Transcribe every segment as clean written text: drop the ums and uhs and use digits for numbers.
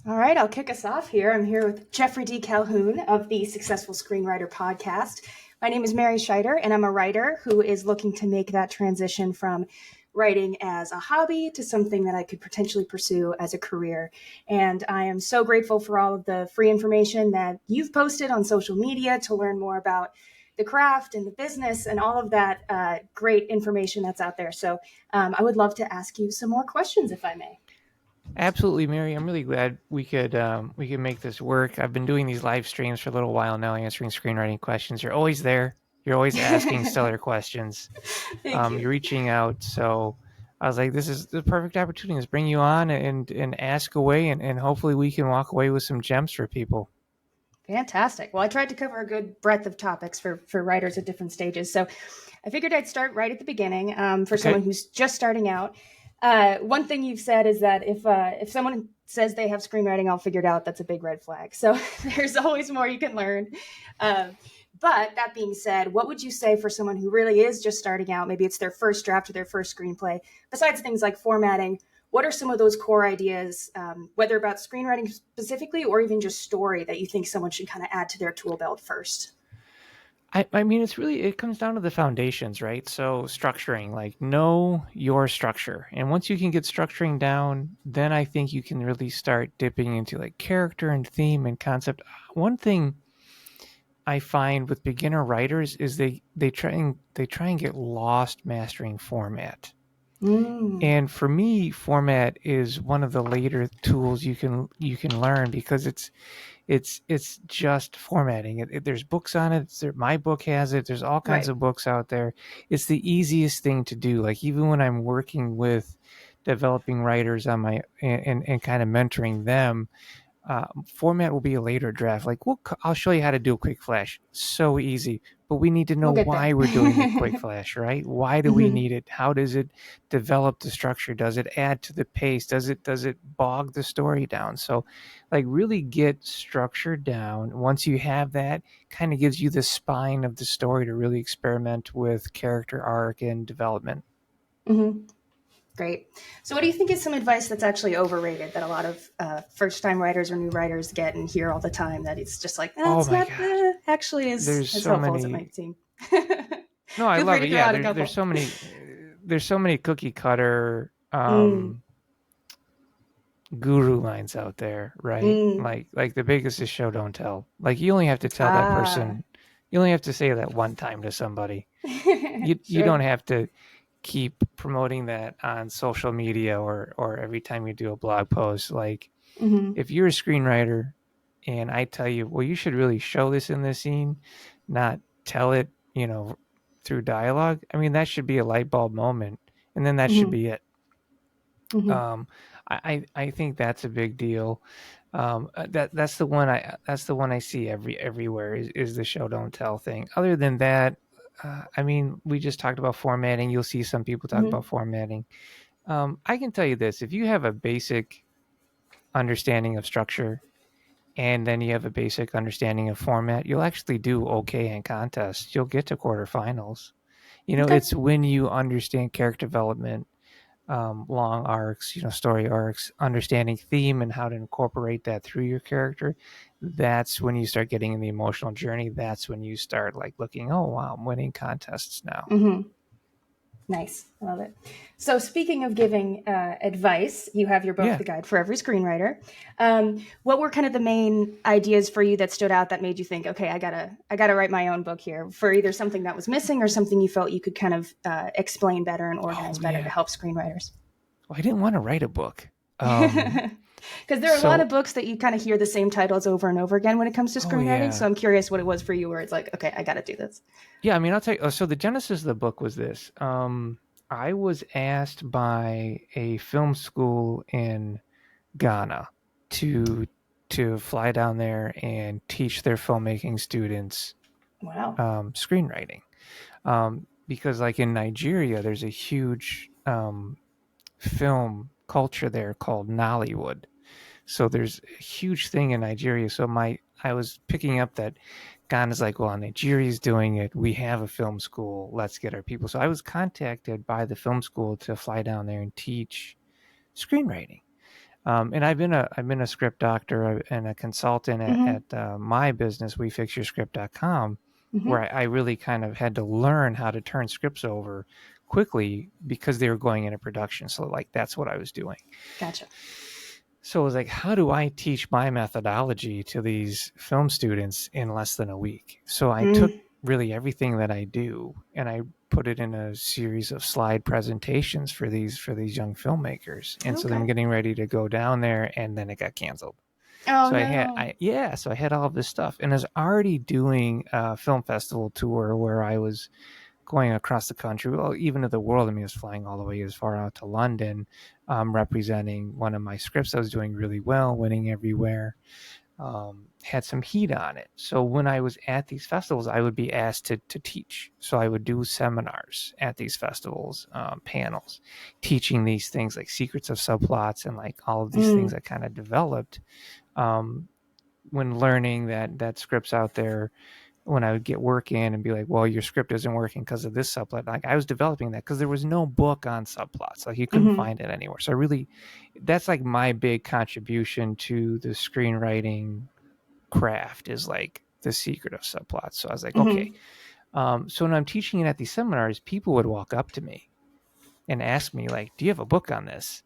All right, I'll kick us off here. I'm here with Geoffrey D. Calhoun of the Successful Screenwriter podcast. My name is Mary Scheyder, and I'm a writer who is looking to make that transition from writing as a hobby to something that I could potentially pursue as a career. And I am so grateful for all of the free information that you've posted on social media to learn more about the craft and the business and all of that great information that's out there. So I would love to ask you some more questions, if I may. Absolutely, Mary. I'm really glad we could make this work. I've been doing these live streams for a little while now, answering screenwriting questions. You're always there. You're always asking stellar questions. Thank you. You're reaching out. So I was like, this is the perfect opportunity to bring you on and ask away, and hopefully we can walk away with some gems for people. Fantastic. Well, I tried to cover a good breadth of topics for writers at different stages. So I figured I'd start right at the beginning for someone who's just starting out. One thing you've said is that if someone says they have screenwriting all figured out, that's a big red flag. So there's always more you can learn. But that being said, what would you say for someone who really is just starting out? Maybe it's their first draft or their first screenplay. Besides things like formatting, what are some of those core ideas, whether about screenwriting specifically or even just story, that you think someone should kind of add to their tool belt first? I mean, it comes down to the foundations, right? So structuring, like know your structure. And once you can get structuring down, then I think you can really start dipping into like character and theme and concept. One thing I find with beginner writers is they try and get lost mastering format. And for me, format is one of the later tools you can learn, because it's just formatting. There's books on it. My book has it. There's all kinds of books out there. It's the easiest thing to do. Like even when I'm working with developing writers on my and kind of mentoring them, format will be a later draft. Like, I'll show you how to do a quick flash. So easy. But we need to know why we're doing the quick flash, right? Why do we need it? How does it develop the structure? Does it add to the pace? Does it bog the story down? So like really get structure down. Once you have that, kind of gives you the spine of the story to really experiment with character arc and development. Mm-hmm. Great. So what do you think is some advice that's actually overrated that a lot of first-time writers or new writers get and hear all the time, that it's just like, Oh it's my not gosh. actually as There's so helpful as it many. might seem? No, I Feel free love to it. throw Yeah, out a couple. there's so many cookie cutter guru lines out there, right? Like the biggest is show don't tell. Like you only have to tell that person, you only have to say that one time to somebody. You don't have to keep promoting that on social media or every time you do a blog post. Like if you're a screenwriter and I tell you, well, you should really show this in this scene, not tell it, through dialogue. I mean, that should be a light bulb moment, and then that should be it. I think that's a big deal. That's the one I see everywhere is the show don't tell thing. Other than that, I mean, we just talked about formatting. You'll see some people talk about formatting. I can tell you this: if you have a basic understanding of structure and then you have a basic understanding of format, you'll actually do okay in contests. You'll get to quarterfinals. It's when you understand character development, long arcs, story arcs, understanding theme and how to incorporate that through your character. That's when you start getting in the emotional journey. That's when you start like looking, oh wow, I'm winning contests now. Nice. I love it. So speaking of giving advice, you have your book, Yeah. The Guide for Every Screenwriter. What were kind of the main ideas for you that stood out that made you think, okay, I gotta write my own book here, for either something that was missing or something you felt you could kind of explain better and organize better to help screenwriters? Well, I didn't want to write a book. Because there are a lot of books that you kind of hear the same titles over and over again when it comes to screenwriting. Yeah. So I'm curious what it was for you where it's like, okay, I got to do this. Yeah, I mean, I'll tell you. So the genesis of the book was this. I was asked by a film school in Ghana to fly down there and teach their filmmaking students screenwriting. Because like in Nigeria, there's a huge film culture there called Nollywood. So there's a huge thing in Nigeria. So I was picking up that Ghana's like, well, Nigeria's doing it. We have a film school. Let's get our people. So I was contacted by the film school to fly down there and teach screenwriting. And I've been a script doctor and a consultant Mm-hmm. at my business, WeFixYourScript.com, Mm-hmm. where I really kind of had to learn how to turn scripts over quickly because they were going into production. So like that's what I was doing. Gotcha. So it was like, how do I teach my methodology to these film students in less than a week? So I took Mm. really everything that I do and I put it in a series of slide presentations for these young filmmakers. And so I'm Okay. getting ready to go down there, and then it got canceled. Oh So no. so I had all of this stuff, and I was already doing a film festival tour where I was going across the country, well, even to the world. I mean, I was flying all the way as far out to London, representing one of my scripts. I was doing really well, winning everywhere. Had some heat on it. So when I was at these festivals, I would be asked to teach. So I would do seminars at these festivals, panels, teaching these things like secrets of subplots and like all of these things Mm. I kind of developed um, when learning that scripts out there, when I would get work in and be like, well, your script isn't working because of this subplot. Like I was developing that because there was no book on subplots. Like you couldn't Mm-hmm. find it anywhere. So I really, that's like my big contribution to the screenwriting craft is like the secret of subplots. So I was like, okay. Mm-hmm. So when I'm teaching it at these seminars, people would walk up to me and ask me like, do you have a book on this?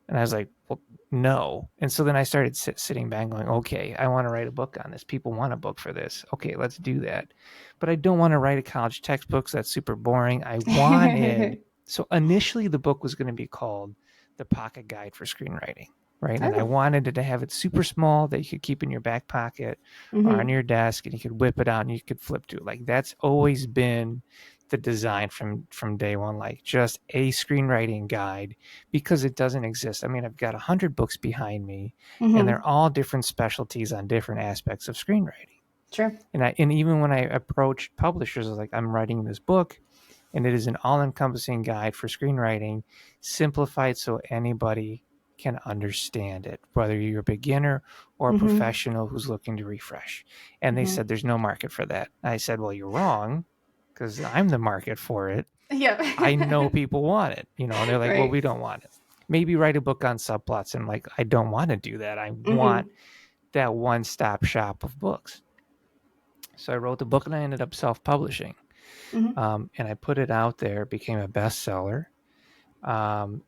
And I was like, well, no. And so then I started sitting back going, okay, I want to write a book on this. People want a book for this. Okay, let's do that. But I don't want to write a college textbook. That's super boring. I wanted, so initially the book was going to be called The Pocket Guide for Screenwriting, right? And I Oh. wanted it to have it super small that you could keep in your back pocket or on Mm-hmm. your desk, and you could whip it out and you could flip to it. Like that's always been the design from day one, like just a screenwriting guide, because it doesn't exist. I mean, I've got 100 books behind me, and Mm-hmm. they're all different specialties on different aspects of screenwriting. Sure. And even when I approached publishers, I was like, I'm writing this book, and it is an all-encompassing guide for screenwriting, simplified so anybody can understand it, whether you're a beginner or a Mm-hmm. professional who's looking to refresh. And they Mm-hmm. said, there's no market for that. I said, well, you're wrong, because I'm the market for it. I know Yeah. people want it, and they're like, well, Right. we don't want it. Maybe write a book on subplots. And I'm like, I don't want to do that. I want Mm-hmm. that one-stop shop of books. So I wrote the book and I ended up self-publishing. Mm-hmm. And I put it out there, became a bestseller.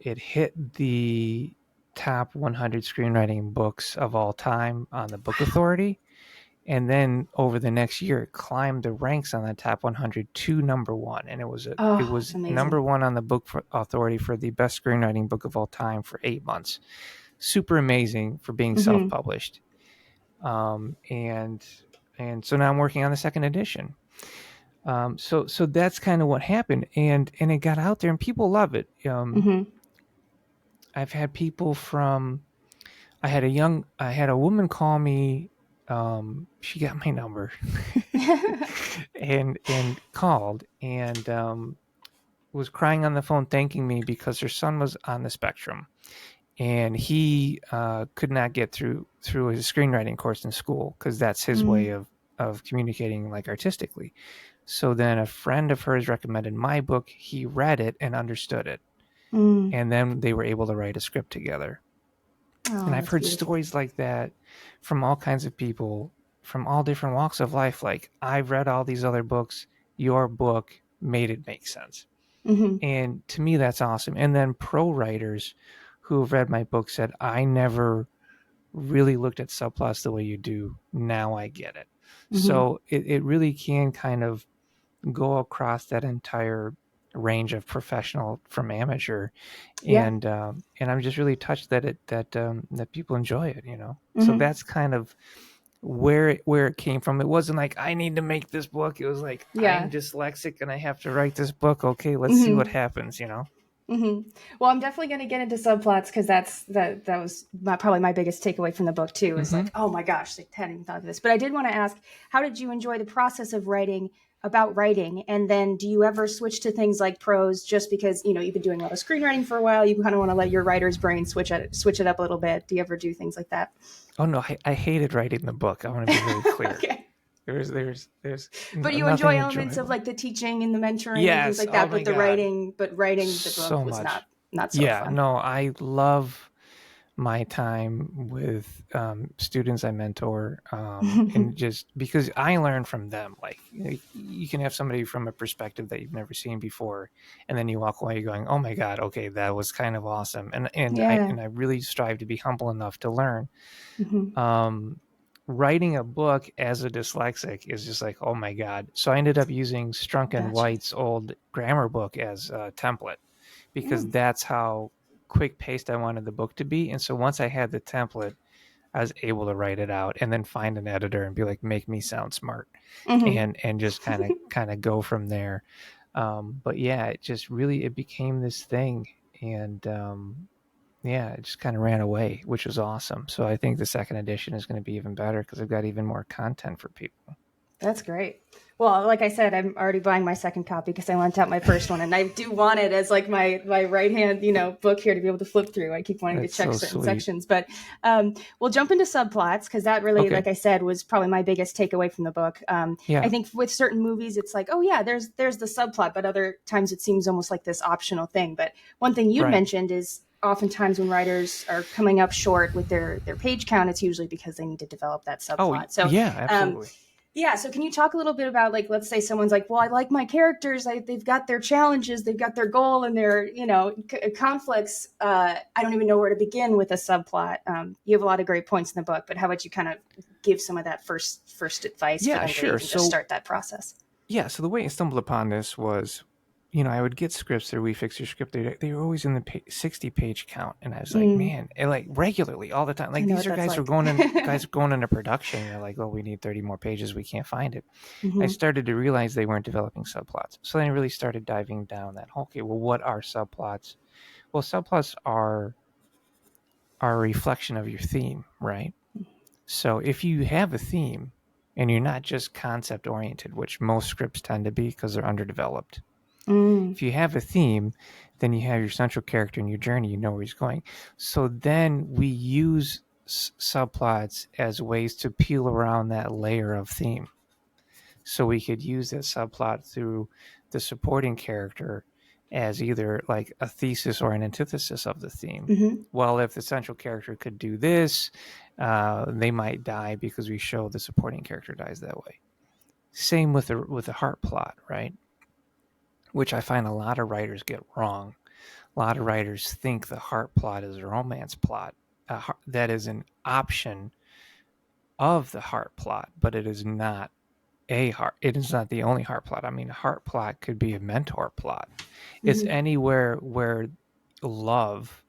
It hit the top 100 screenwriting books of all time on the Book Authority. And then over the next year, it climbed the ranks on the top 100 to number one, and it Oh, that's was number amazing. one on the Authority for the best screenwriting book of all time for 8 months. Super amazing for being Mm-hmm. self-published, and so now I'm working on the second edition. So that's kind of what happened, and it got out there, and people love it. Mm-hmm. I've had people from I had a woman call me. She got my number and called and was crying on the phone thanking me because her son was on the spectrum and he could not get through his screenwriting course in school because that's his way Mm. of communicating like artistically. So then a friend of hers recommended my book. He read it and understood it, Mm. and then they were able to write a script together. And Oh, I've that's heard beautiful. stories like that from all kinds of people from all different walks of life. Like, I've read all these other books. Your book made it make sense. Mm-hmm. And to me, that's awesome. And then pro writers who have read my book said, I never really looked at subplots the way you do. Now I get it. Mm-hmm. So it really can kind of go across that entire range of professional from amateur, Yeah. and I'm just really touched that that people enjoy it. So Mm-hmm. that's kind of where it came from. It wasn't like I need to make this book. It was like I'm Yeah. dyslexic and I have to write this book. Okay, let's see what Mm-hmm. happens. Mm-hmm. Well, I'm definitely going to get into subplots because that was probably my biggest takeaway from the book too. Is Mm-hmm. like, oh my gosh, they hadn't even thought of this. But I did want to ask, how did you enjoy the process of writing about writing? And then, do you ever switch to things like prose just because you've been doing a lot of screenwriting for a while? You kind of want to let your writer's brain switch it up a little bit. Do you ever do things like that? Oh no, I hated writing the book. I want to be very clear. Okay. There's But you enjoy nothing elements of enjoyable. like the teaching and the mentoring and things Yes. like Oh that, my but God. writing the book So was much. not so Yeah. fun. No, I love my time with students I mentor, and just because I learn from them. Like, you can have somebody from a perspective that you've never seen before, and then you walk away going, "Oh my God, okay, that was kind of awesome." Yeah. I really strive to be humble enough to learn. Hmm. Writing a book as a dyslexic is just like, oh my God. So I ended up using Strunk and Gotcha. White's old grammar book as a template, because Mm. that's how quick paced I wanted the book to be. And so once I had the template, I was able to write it out and then find an editor and be like, make me sound smart, Hmm. and just kind of go from there. But yeah, it became this thing. And yeah, it just kind of ran away, which was awesome. So I think the second edition is going to be even better because I've got even more content for people. That's great. Well, like I said, I'm already buying my second copy because I lent out my first one, and I do want it as like my right hand, book here to be able to flip through. I keep wanting to That's check so certain sweet. sections, but we'll jump into subplots because that really, Okay. like I said, was probably my biggest takeaway from the book. I Yeah. think with certain movies, it's like, oh yeah, there's the subplot, but other times it seems almost like this optional thing. But one thing you'd Right. mentioned is oftentimes when writers are coming up short with their page count, it's usually because they need to develop that Oh, subplot. So yeah, um, absolutely. yeah. So can you talk a little bit about, like, let's say someone's like, well, I like my characters. They've got their challenges, they've got their goal and their, conflicts. I don't even know where to begin with a subplot. You have a lot of great points in the book, but how about you kind of give some of that first advice for Yeah, them to sure. even just start that process? So the way I stumbled upon this was, I would get scripts that we fix your script. They were always in the 60-page count, and I was like, Mm, man, and like regularly all the time. I Like, know these what are that's guys who are like. going into production. And they're like, oh, we need 30 more pages. We can't find it. I Hmm. started to realize they weren't developing subplots. So then I really started diving down that whole, okay, well, what are subplots? Well, subplots are a reflection of your theme, right? So if you have a theme and you're not just concept oriented, which most scripts tend to be because they're underdeveloped. Mm, If you have a theme, then you have your central character and your journey, you know where he's going. So then we use subplots as ways to peel around that layer of theme. So we could use that subplot through the supporting character as either like a thesis or an antithesis of the theme. hmm. Well, if the central character could do this, they might die because we show the supporting character dies that way. Same with the heart plot, right? Which I find a lot of writers get wrong. A lot of writers think the heart plot is a romance plot. That is an option of the heart plot, but it is not a heart. It is not the only heart plot. I mean, a heart plot could be a mentor plot. It's Hmm. anywhere where love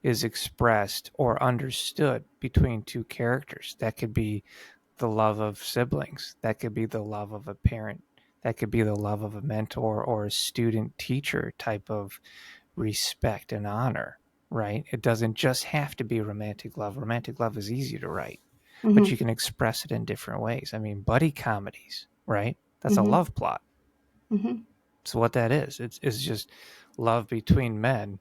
is expressed or understood between two characters. That could be the love of siblings. That could be the love of a parent. That could be the love of a mentor or a student teacher type of respect and honor, right? It doesn't just have to be romantic love. Romantic love is easy to write, but Hmm. you can express it in different ways. I mean, buddy comedies, right? That's a Hmm. love plot. Hmm. So what that is, it's just love between men,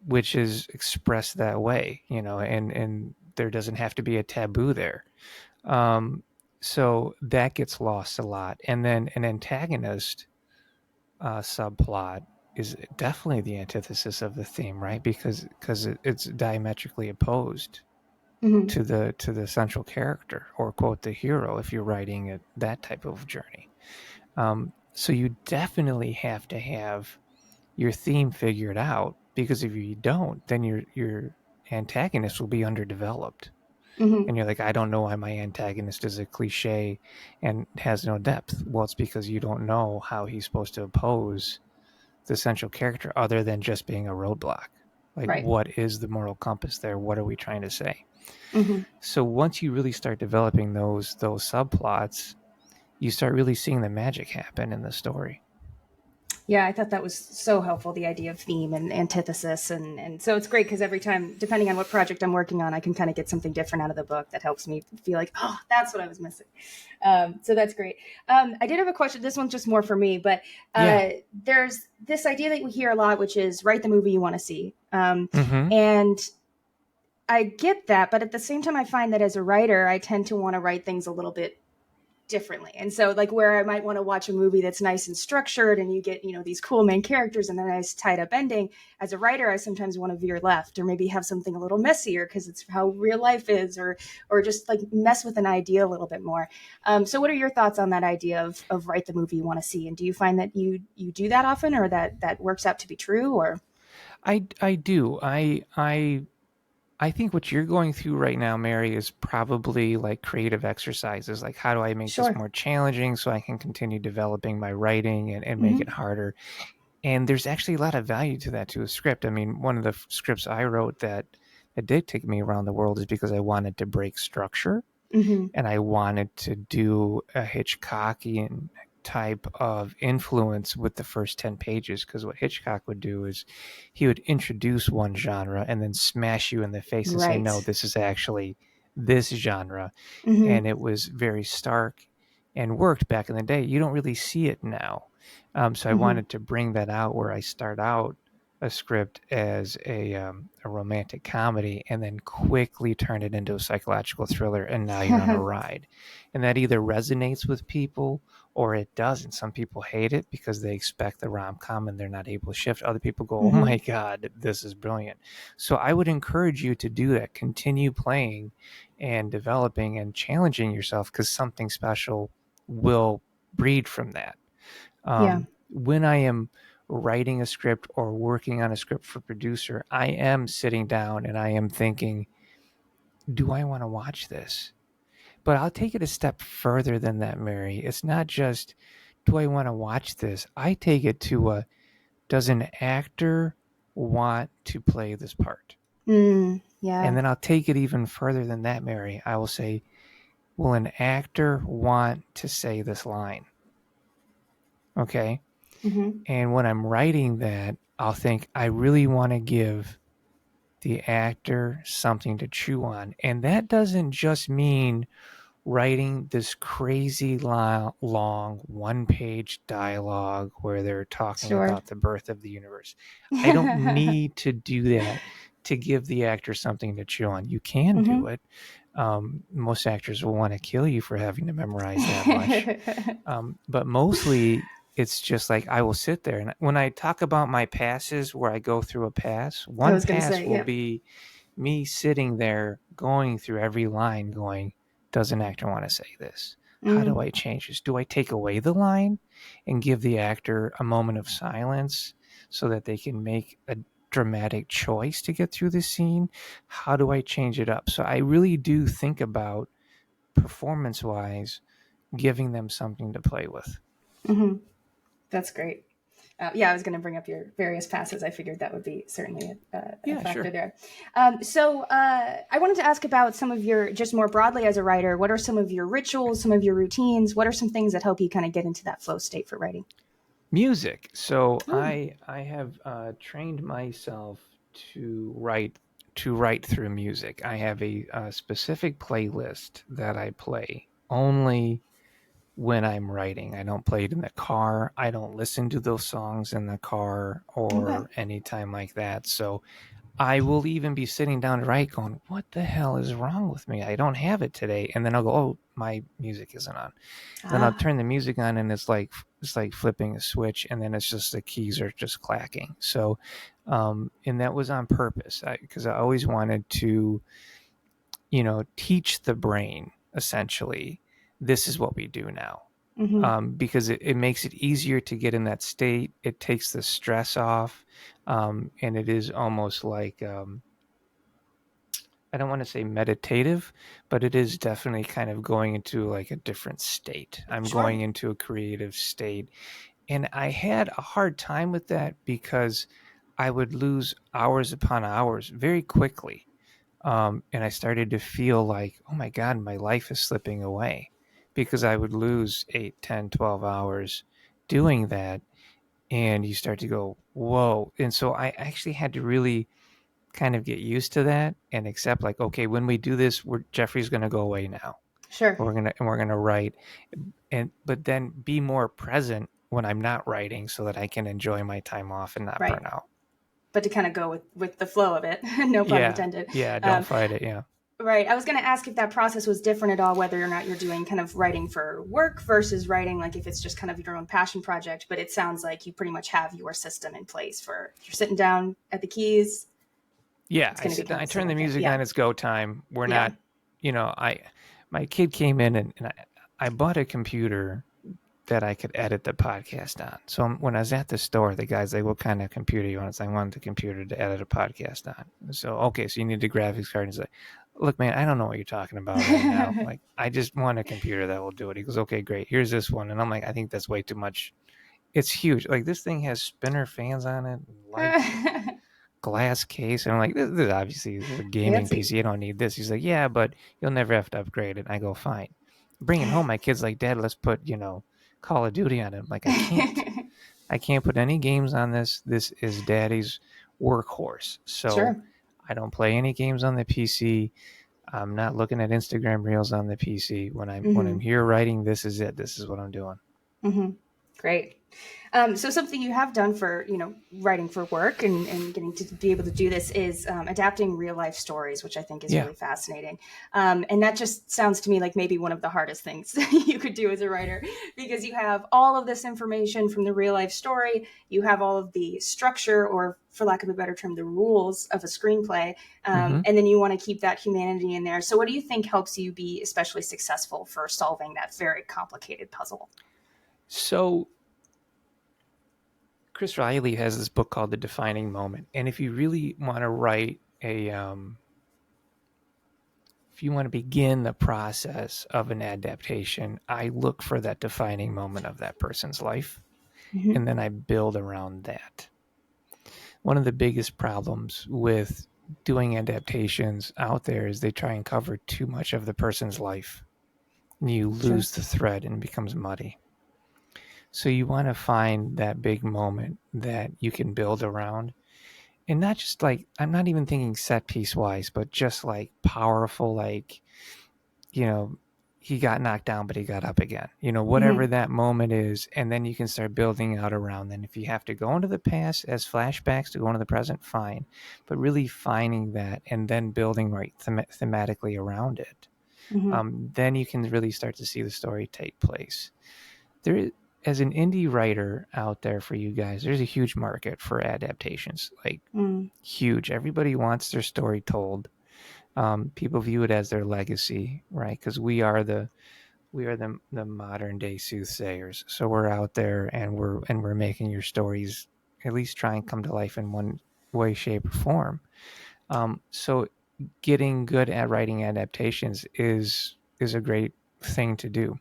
which is expressed that way, and there doesn't have to be a taboo there. Um, so that gets lost a lot. And then an antagonist subplot is definitely the antithesis of the theme, right? Because it's diametrically opposed Hmm. to the central character, or quote the hero if you're writing that type of journey. So you definitely have to have your theme figured out, because if you don't, then your antagonist will be underdeveloped. Hmm. And you're like, I don't know why my antagonist is a cliche and has no depth. Well, it's because you don't know how he's supposed to oppose the central character other than just being a roadblock. Like, Right. what is the moral compass there? What are we trying to say? Hmm. So once you really start developing those subplots, you start really seeing the magic happen in the story. Yeah, I thought that was so helpful, the idea of theme and antithesis. And so it's great because every time, depending on what project I'm working on, I can kind of get something different out of the book that helps me feel like, oh, that's what I was missing. So that's great. I did have a question. This one's just more for me, but Yeah. there's this idea that we hear a lot, which is write the movie you want to see. Mm-hmm. And I get that. But at the same time, I find that as a writer, I tend to want to write things a little bit differently. And so like where I might want to watch a movie that's nice and structured and you get, these cool main characters and a nice tied up ending, as a writer, I sometimes want to veer left or maybe have something a little messier because it's how real life is, or just like mess with an idea a little bit more. So what are your thoughts on that idea of write the movie you want to see? And do you find that you do that often, or that works out to be true? Or I do. I think what you're going through right now, Mary, is probably like creative exercises. Like, how do I make this sure. more challenging so I can continue developing my writing and make it Mm-hmm. harder? And there's actually a lot of value to that, to a script. I mean, one of the scripts I wrote that did take me around the world is because I wanted to break structure Mm-hmm. and I wanted to do a Hitchcockian type of influence with the first 10 pages, because what Hitchcock would do is he would introduce one genre and then smash you in the face and say, no, Right. this is actually this genre. Mm-hmm. And it was very stark and worked back in the day. You don't really see it now. So I Mm-hmm. wanted to bring that out, where I start out a script as a romantic comedy and then quickly turn it into a psychological thriller, and now you're on a ride. And that either resonates with people or it doesn't. Some people hate it because they expect the rom-com and they're not able to shift. Other people go, oh Mm-hmm. my God, this is brilliant. So I would encourage you to do that. Continue playing and developing and challenging yourself, because something special will breed from that. Yeah. When I am writing a script or working on a script for producer, I am sitting down and I am thinking, do I want to watch this? But I'll take it a step further than that, Mary. It's not just, do I want to watch this? I take it to does an actor want to play this part? Yeah. And then I'll take it even further than that, Mary. I will say, will an actor want to say this line? Okay. Mm-hmm. And when I'm writing that, I'll think, I really want to give the actor something to chew on. And that doesn't just mean writing this crazy long 1-page dialogue where they're talking Sure. about the birth of the universe. I don't need to do that to give the actor something to chew on. You can do Mm-hmm. it. Most actors will want to kill you for having to memorize that much. But mostly it's just like I will sit there. And when I talk about my passes, where I go through a pass, I one was gonna pass say, will yeah. be me sitting there going through every line going, does an actor want to say this? How do Mm, I change this? Do I take away the line and give the actor a moment of silence so that they can make a dramatic choice to get through the scene? How do I change it up? So I really do think about, performance wise, giving them something to play with. mm-hmm. That's great. Yeah, I was going to bring up your various passes. I figured that would be certainly a Yeah, factor sure. there. So I wanted to ask about some of your, just more broadly as a writer, what are some of your rituals, some of your routines? What are some things that help you kind of get into that flow state for writing? Music. So Oh, I have trained myself to write through music. I have a specific playlist that I play only when I'm writing. I don't play it in the car. I don't listen to those songs in the car okay. or anytime like that. So I will even be sitting down to write going, what the hell is wrong with me? I don't have it today. And then I'll go, oh, my music isn't on. Then I'll Ah, turn the music on and it's like flipping a switch, and then it's just the keys are just clacking. So and that was on purpose, because I always wanted to, teach the brain, essentially, this is what we do now. mm-hmm. Because it makes it easier to get in that state. It takes the stress off. And it is almost like, I don't want to say meditative, but it is definitely kind of going into like a different state. I'm Sure. going into a creative state. And I had a hard time with that because I would lose hours upon hours very quickly. And I started to feel like, oh my God, my life is slipping away, because I would lose 8, 10, 12 hours doing that. And you start to go, whoa. And so I actually had to really kind of get used to that and accept, like, okay, when we do this, Jeffrey's going to go away now. Sure. We're going to write, but then be more present when I'm not writing so that I can enjoy my time off and not Right. burn out. But to kind of go with the flow of it, no pun Yeah. intended. Yeah. Don't Um, fight it. Yeah. Right. I was going to ask if that process was different at all, whether or not you're doing kind of writing for work versus writing, like if it's just kind of your own passion project. But it sounds like you pretty much have your system in place for you're sitting down at the keys. Yeah, It's I going to be sit down, kind I of the turn the similar thing. music Yeah. on, it's go time. We're Yeah. not, my kid came in and I bought a computer that I could edit the podcast on. So when I was at the store, the guy's like, what kind of computer you want? It's like, I want the computer to edit a podcast on. So, okay, so you need a graphics card. And he's like, look, man, I don't know what you're talking about right now. Like, I just want a computer that will do it. He goes, okay, great. Here's this one. And I'm like, I think that's way too much. It's huge. Like, this thing has spinner fans on it, lights, glass case. And I'm like, this obviously is a gaming Fancy. PC. You don't need this. He's like, yeah, but you'll never have to upgrade it. And I go, fine. Bring it home. My kid's like, Dad, let's put, Call of Duty on it. I'm like, I can't. I can't put any games on this. This is Daddy's workhorse. So Sure. I don't play any games on the PC. I'm not looking at Instagram Reels on the PC. When I'm here writing, this is it. This is what I'm doing. Mm-hmm. Great. So something you have done for, writing for work and getting to be able to do this is adapting real life stories, which I think is really fascinating. And that just sounds to me like maybe one of the hardest things you could do as a writer, because you have all of this information from the real life story. You have all of the structure, or for lack of a better term, the rules of a screenplay. And then you want to keep that humanity in there. So what do you think helps you be especially successful for solving that very complicated puzzle? So Chris Riley has this book called The Defining Moment. And if you really want to write if you want to begin the process of an adaptation, I look for that defining moment of that person's life. And then I build around that. One of the biggest problems with doing adaptations out there is they try and cover too much of the person's life. You lose the thread and it becomes muddy. So you want to find that big moment that you can build around. And not just like, I'm not even thinking set piece wise, but just like powerful, like, he got knocked down, but he got up again, whatever that moment is. And then you can start building out around. Then if you have to go into the past as flashbacks to go into the present, fine. But really finding that and then building right thematically around it. Then you can really start to see the story take place. There is, as an indie writer out there for you guys, there's a huge market for adaptations, like huge. Everybody wants their story told. People view it as their legacy, right? Because we are the modern day soothsayers. So we're out there and we're making your stories at least try and come to life in one way, shape, or form. So getting good at writing adaptations is a great thing to do.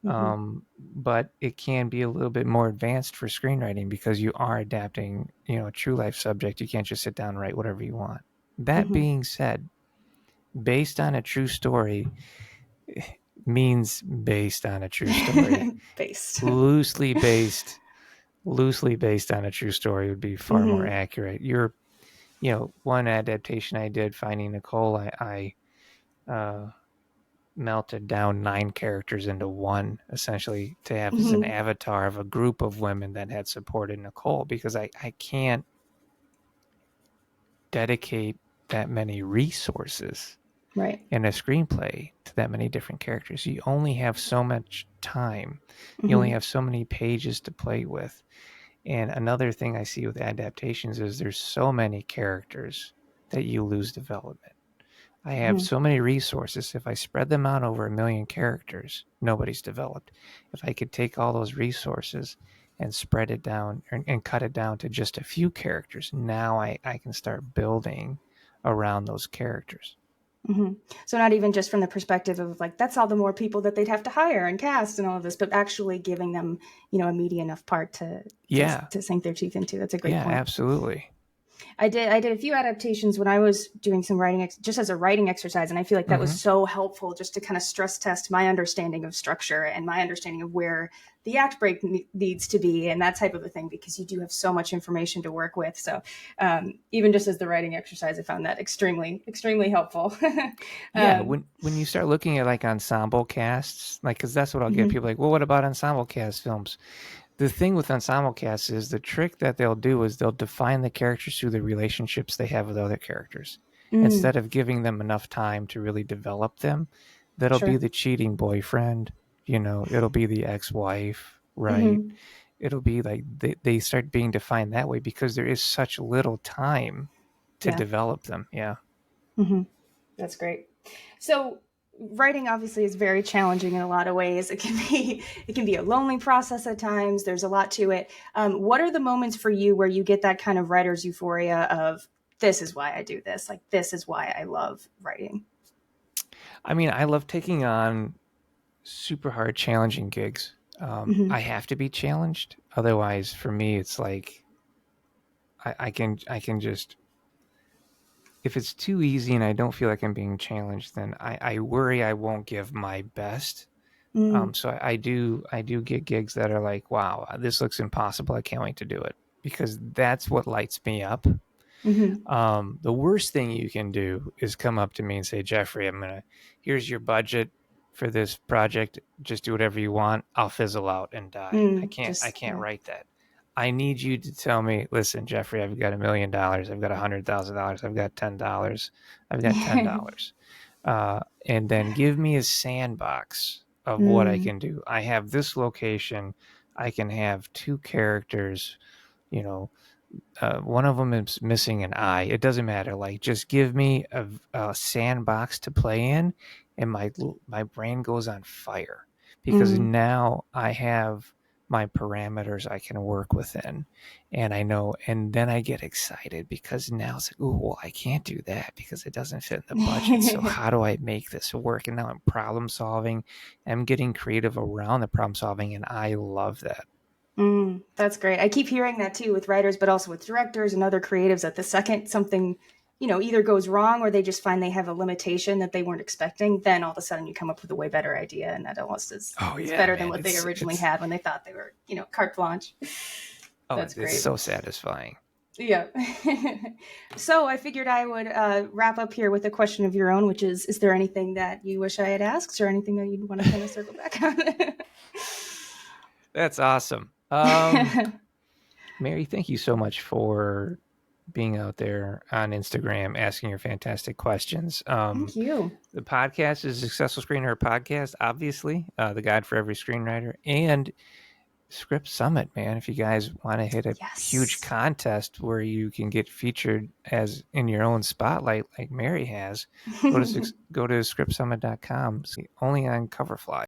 But it can be a little bit more advanced for screenwriting because you are adapting, a true life subject. You can't just sit down and write whatever you want. That being said, based on a true story means based on a true story. loosely based on a true story would be far more accurate. One adaptation I did, Finding Nicole, I melted down 9 characters into one, essentially, to have as an avatar of a group of women that had supported Nicole, because I can't dedicate that many resources in a screenplay to that many different characters. You only have so much time. You only have so many pages to play with. And another thing I see with adaptations is there's so many characters that you lose development. I have so many resources. If I spread them out over 1 million characters, nobody's developed. If I could take all those resources and spread it down and cut it down to just a few characters, now I can start building around those characters. So not even just from the perspective of like, that's all the more people that they'd have to hire and cast and all of this, but actually giving them, a meaty enough part to sink their teeth into. That's a great point. Yeah, absolutely. I did a few adaptations when I was doing some writing, just as a writing exercise. And I feel like that was so helpful just to kind of stress test my understanding of structure and my understanding of where the act break needs to be and that type of a thing, because you do have so much information to work with. So even just as the writing exercise, I found that extremely, extremely helpful. When you start looking at like ensemble casts, like, because that's what I'll get people like, well, what about ensemble cast films? The thing with ensemble casts is the trick that they'll do is they'll define the characters through the relationships they have with other characters. instead of giving them enough time to really develop them. That'll be Sure. the cheating boyfriend, it'll be the ex-wife, right? Mm-hmm. It'll be like they start being defined that way because there is such little time to Yeah. develop them. Yeah. Mm-hmm. That's great. So writing obviously is very challenging in a lot of ways. It can be a lonely process at times. There's a lot to it. What are the moments for you where you get that kind of writer's euphoria of this is why I do this, like this is why I love writing? I mean, I love taking on super hard, challenging gigs. Mm-hmm. I have to be challenged, otherwise, for me, it's like I can just, if it's too easy and I don't feel like I'm being challenged, then I worry I won't give my best. Mm-hmm. So I do get gigs that are like, wow, this looks impossible. I can't wait to do it, because that's what lights me up. Mm-hmm. The worst thing you can do is come up to me and say, Geoffrey, here's your budget for this project. Just do whatever you want. I'll fizzle out and die. I can't, I Just can't yeah. write that. I need you to tell me, listen, Geoffrey, I've got $1,000,000. I've got $100,000. I've got $10. I've got $10. And then give me a sandbox of what I Mm, can do. I have this location. I can have two characters, you know, one of them is missing an eye. It doesn't matter. Like, just give me a sandbox to play in, and my brain goes on fire, because mm. now I have my parameters I can work within, and I know. And then I get excited because now it's like, oh, well, I can't do that because it doesn't fit in the budget. So how do I make this work? And now I'm problem solving. I'm getting creative around the problem solving, and I love that. That's great. I keep hearing that too with writers, but also with directors and other creatives that the second something, either goes wrong or they just find they have a limitation that they weren't expecting, then all of a sudden you come up with a way better idea. And that almost Oh is yeah, better than man! what they originally had when they thought they were, carte blanche. That's It's great. so satisfying. Yeah. So I figured I would wrap up here with a question of your own, which is there anything that you wish I had asked or anything that you'd want to kind of circle back on? That's awesome. Mary, thank you so much for being out there on Instagram asking your fantastic questions. Thank you. The podcast is Successful Screenwriter Podcast, obviously, the guide for every screenwriter, and Script Summit, man. If you guys want to hit a huge Yes. contest where you can get featured as in your own spotlight, like Mary has, go to scriptsummit.com. Only on Coverfly.